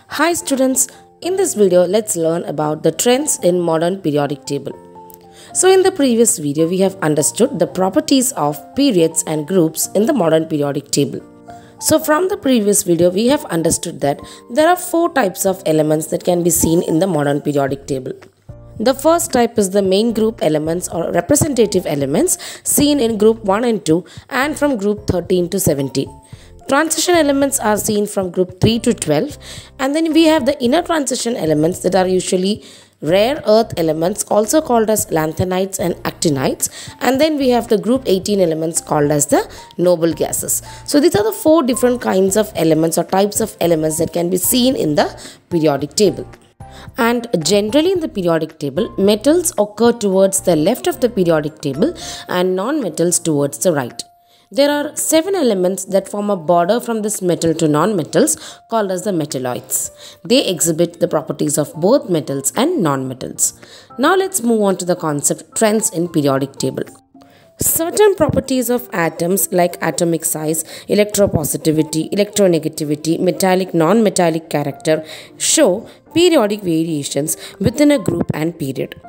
Hi students, in this video let's learn about the trends in modern periodic table. So in the previous video we have understood the properties of periods and groups in the modern periodic table. So from the previous video we have understood that there are four types of elements that can be seen in the modern periodic table. The first type is the main group elements or representative elements seen in group 1 and 2 and from group 13 to 17. Transition elements are seen from group 3 to 12, and then we have the inner transition elements that are usually rare earth elements also called as lanthanides and actinides, and then we have the group 18 elements called as the noble gases. So these are the four different kinds of elements or types of elements that can be seen in the periodic table. And generally in the periodic table, metals occur towards the left of the periodic table and non-metals towards the right. There are 7 elements that form a border from this metal to non-metals called as the metalloids. They exhibit the properties of both metals and non-metals. Now let's move on to the concept trends in periodic table. Certain properties of atoms like atomic size, electropositivity, electronegativity, metallic, non-metallic character show periodic variations within a group and period.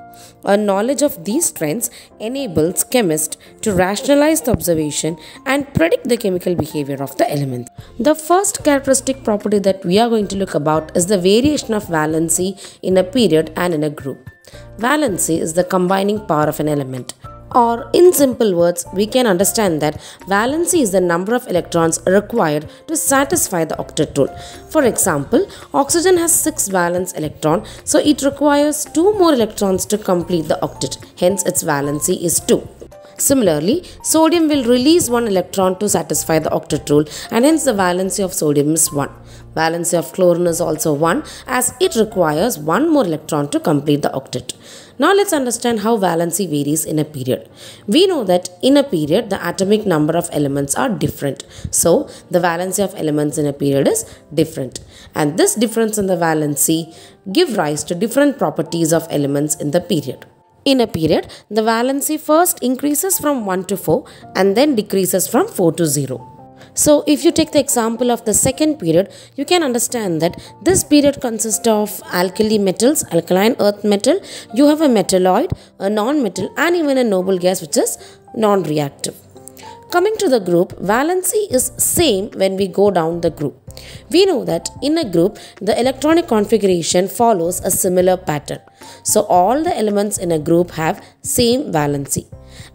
A knowledge of these trends enables chemists to rationalize the observation and predict the chemical behavior of the element. The first characteristic property that we are going to look about is the variation of valency in a period and in a group. Valency is the combining power of an element. Or in simple words, we can understand that valency is the number of electrons required to satisfy the octet rule. For example, oxygen has 6 valence electrons, so it requires 2 more electrons to complete the octet. Hence, its valency is 2. Similarly, sodium will release 1 electron to satisfy the octet rule, and hence the valency of sodium is 1. Valency of chlorine is also 1 as it requires 1 more electron to complete the octet. Now let's understand how valency varies in a period. We know that in a period the atomic number of elements are different. So the valency of elements in a period is different. And this difference in the valency give rise to different properties of elements in the period. In a period, the valency first increases from 1 to 4 and then decreases from 4 to 0. So if you take the example of the second period, you can understand that this period consists of alkali metals, alkaline earth metal, you have a metalloid, a non-metal and even a noble gas which is non-reactive. Coming to the group, valency is same when we go down the group. We know that in a group, the electronic configuration follows a similar pattern. So all the elements in a group have same valency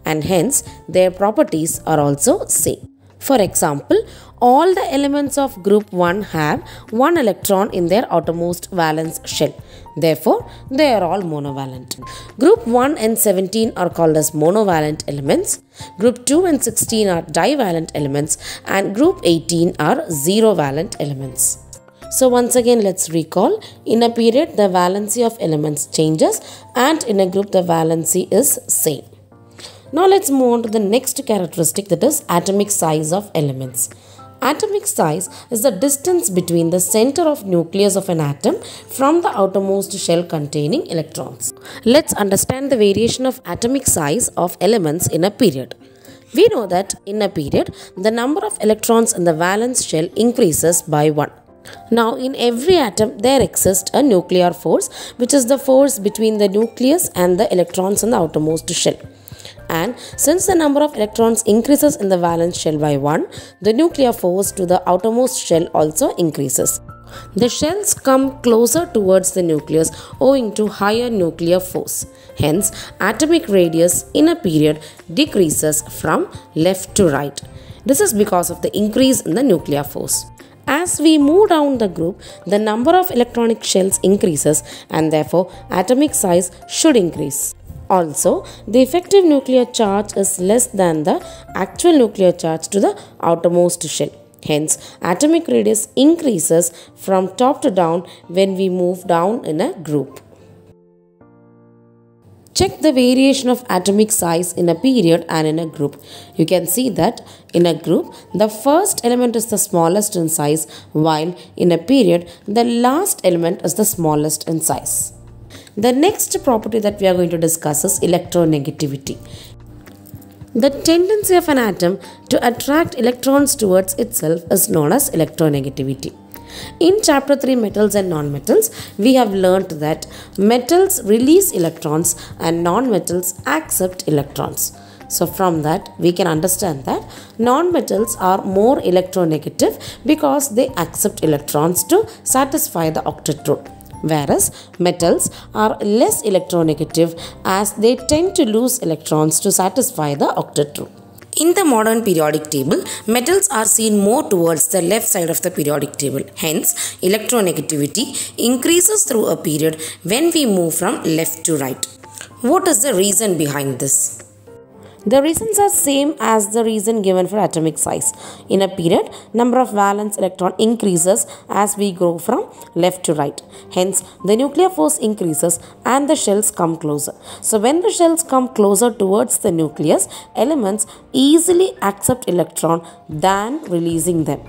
and hence their properties are also same. For example, all the elements of group 1 have 1 electron in their outermost valence shell. Therefore, they are all monovalent. Group 1 and 17 are called as monovalent elements. Group 2 and 16 are divalent elements and group 18 are zero-valent elements. So once again let's recall, in a period the valency of elements changes and in a group the valency is same. Now let's move on to the next characteristic, that is atomic size of elements. Atomic size is the distance between the center of nucleus of an atom from the outermost shell containing electrons. Let's understand the variation of atomic size of elements in a period. We know that in a period, the number of electrons in the valence shell increases by 1. Now in every atom there exists a nuclear force, which is the force between the nucleus and the electrons in the outermost shell. And since the number of electrons increases in the valence shell by 1, the nuclear force to the outermost shell also increases. The shells come closer towards the nucleus owing to higher nuclear force. Hence, atomic radius in a period decreases from left to right. This is because of the increase in the nuclear force. As we move down the group, the number of electronic shells increases and therefore atomic size should increase. Also, the effective nuclear charge is less than the actual nuclear charge to the outermost shell. Hence, atomic radius increases from top to down when we move down in a group. Check the variation of atomic size in a period and in a group. You can see that in a group, the first element is the smallest in size, while in a period, the last element is the smallest in size. The next property that we are going to discuss is electronegativity. The tendency of an atom to attract electrons towards itself is known as electronegativity. In chapter 3 metals and nonmetals, we have learnt that metals release electrons and nonmetals accept electrons. So from that we can understand that nonmetals are more electronegative because they accept electrons to satisfy the octet rule, whereas metals are less electronegative as they tend to lose electrons to satisfy the octet rule. In the modern periodic table, metals are seen more towards the left side of the periodic table. Hence, electronegativity increases through a period when we move from left to right. What is the reason behind this? The reasons are same as the reason given for atomic size. In a period, number of valence electron increases as we go from left to right. Hence, the nuclear force increases and the shells come closer. So, when the shells come closer towards the nucleus, elements easily accept electron than releasing them.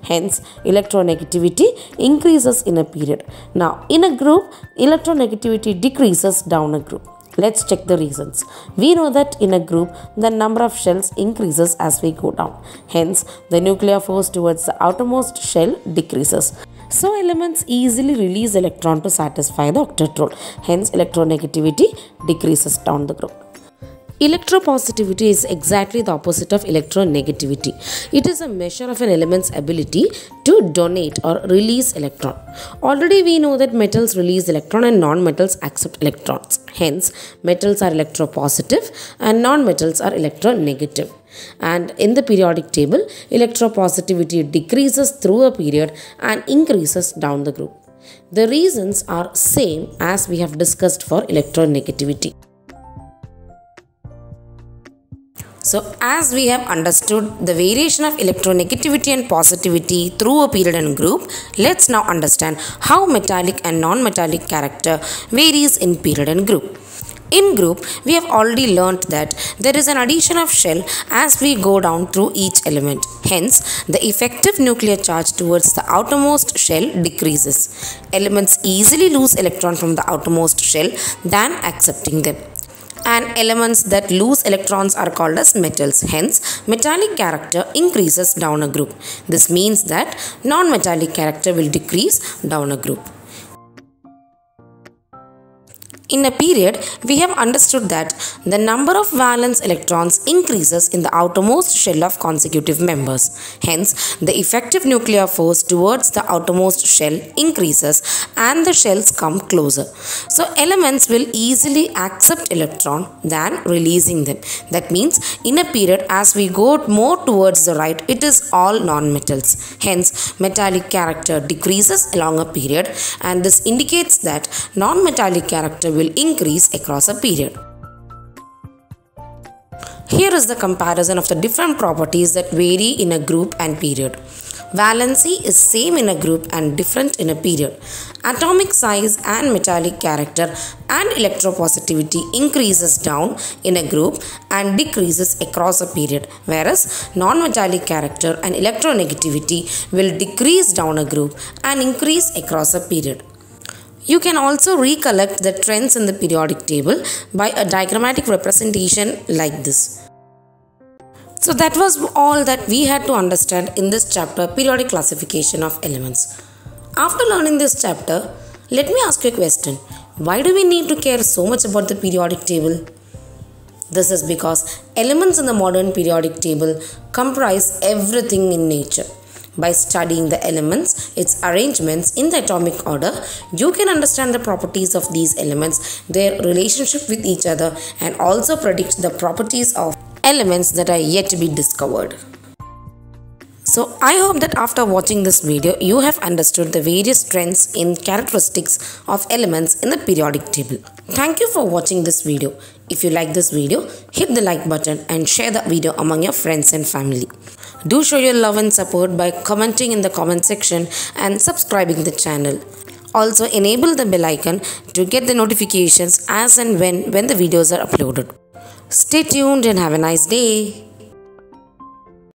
Hence, electronegativity increases in a period. Now, in a group, electronegativity decreases down a group. Let's check the reasons. We know that in a group, the number of shells increases as we go down. Hence, the nuclear force towards the outermost shell decreases. So, elements easily release electron to satisfy the octet rule. Hence, electronegativity decreases down the group. Electropositivity is exactly the opposite of electronegativity. It is a measure of an element's ability to donate or release electron. Already we know that metals release electron and non-metals accept electrons. Hence, metals are electropositive and non-metals are electronegative. And in the periodic table, electropositivity decreases through a period and increases down the group. The reasons are same as we have discussed for electronegativity. So, as we have understood the variation of electronegativity and positivity through a period and group, let's now understand how metallic and non-metallic character varies in period and group. In group, we have already learnt that there is an addition of shell as we go down through each element. Hence, the effective nuclear charge towards the outermost shell decreases. Elements easily lose electron from the outermost shell than accepting them. And elements that lose electrons are called as metals. Hence, metallic character increases down a group. This means that non-metallic character will decrease down a group. In a period, we have understood that the number of valence electrons increases in the outermost shell of consecutive members. Hence, the effective nuclear force towards the outermost shell increases and the shells come closer. So, elements will easily accept electron than releasing them. That means, in a period, as we go more towards the right, it is all non-metals. Hence, metallic character decreases along a period, and this indicates that non-metallic character will increase across a period. Here is the comparison of the different properties that vary in a group and period. Valency is same in a group and different in a period. Atomic size and metallic character and electropositivity increases down in a group and decreases across a period, whereas non-metallic character and electronegativity will decrease down a group and increase across a period. You can also recollect the trends in the periodic table by a diagrammatic representation like this. So that was all that we had to understand in this chapter, periodic classification of elements. After learning this chapter, let me ask you a question. Why do we need to care so much about the periodic table? This is because elements in the modern periodic table comprise everything in nature. By studying the elements, its arrangements in the atomic order, you can understand the properties of these elements, their relationship with each other, and also predict the properties of elements that are yet to be discovered. So, I hope that after watching this video, you have understood the various trends in characteristics of elements in the periodic table. Thank you for watching this video. If you like this video, hit the like button and share the video among your friends and family. Do show your love and support by commenting in the comment section and subscribing the channel. Also enable the bell icon to get the notifications as and when the videos are uploaded. Stay tuned and have a nice day.